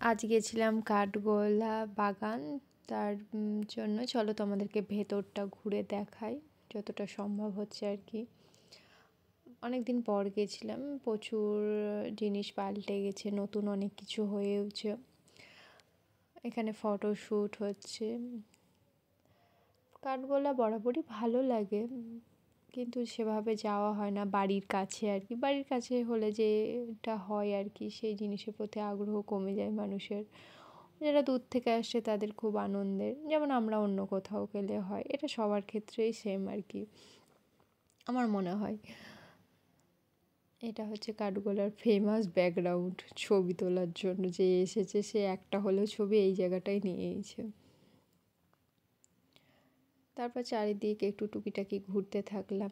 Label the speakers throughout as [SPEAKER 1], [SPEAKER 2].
[SPEAKER 1] আজ গেছিলাম কাঠগোলা বাগান। তার জন্য চলো তোমাদেরকে ভেতরটা ঘুরে দেখাই যতটা সম্ভব হচ্ছে আর কি। অনেক দিন পর গেছিলাম, প্রচুর জিনিস পাল্টে গেছে, নতুন অনেক কিছু হয়েওছে। এখানে ফটোশ্যুট হচ্ছে। কাঠগোলা বরাবরই ভালো লাগে, কিন্তু সেভাবে যাওয়া হয় না। বাড়ির কাছে আর কি, বাড়ির কাছে হলে যেটা হয় আর কি, সেই জিনিসের প্রতি আগ্রহ কমে যায় মানুষের। যারা দূর থেকে আসছে তাদের খুব আনন্দের, যেমন আমরা অন্য কোথাও গেলে হয়, এটা সবার ক্ষেত্রেই সেম আর কি আমার মনে হয়। এটা হচ্ছে কাঠগোলার ফেমাস ব্যাকগ্রাউন্ড ছবি তোলার জন্য। যে এসেছে সে একটা হলেও ছবি এই জায়গাটায় নিয়েছে। তারপর চারিদিকে একটু টুকিটাকি ঘুরতে থাকলাম।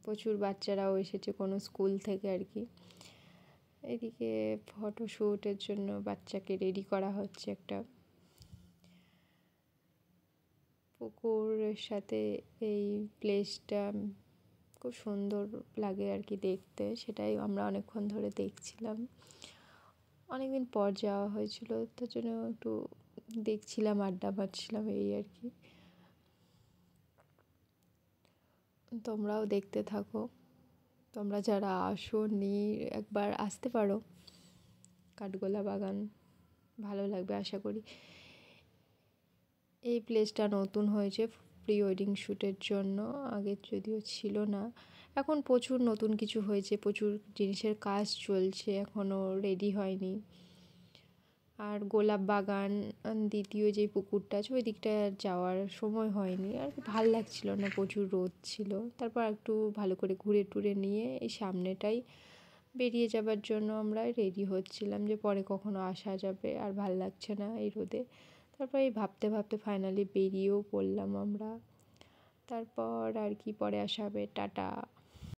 [SPEAKER 1] প্রচুর বাচ্চারাও এসেছে কোনো স্কুল থেকে আর কি। এদিকে ফটোশ্যুটের জন্য বাচ্চাকে রেডি করা হচ্ছে। একটা পুকুরের সাথে এই প্লেসটা খুব সুন্দর লাগে আর কি দেখতে, সেটাই আমরা অনেকক্ষণ ধরে দেখছিলাম। অনেকদিন পর যাওয়া হয়েছিল, তার জন্য একটু দেখছিলাম, আড্ডা মারছিলাম এই আর কি। তোমরাও দেখতে থাকো, তোমরা যারা আসোনি একবার আসতে পারো। কাঠগোলা বাগান ভালো লাগবে আশা করি। এই প্লেসটা নতুন হয়েছে প্রি ওয়েডিং শ্যুটের জন্য, আগে যদিও ছিল না। এখন প্রচুর নতুন কিছু হয়েছে, প্রচুর জিনিসের কাজ চলছে, এখনও রেডি হয়নি। আর গোলাপ বাগান দ্বিতীয় যে পুকুরটা আছে ওই দিকটা যাওয়ার সময় হয়নি আর কি, ভাল লাগছিল না, প্রচুর রোদ ছিল। তারপর একটু ভালো করে ঘুরে টুরে নিয়ে এই সামনেটাই বেরিয়ে যাবার জন্য আমরা রেডি হচ্ছিলাম, যে পরে কখনো আসা যাবে, আর ভাল লাগছে না এই রোদে। তারপর এই ভাবতে ভাবতে ফাইনালি বেরিয়েও পড়লাম আমরা। তারপর আর কি, পরে আসা হবে, টাটা।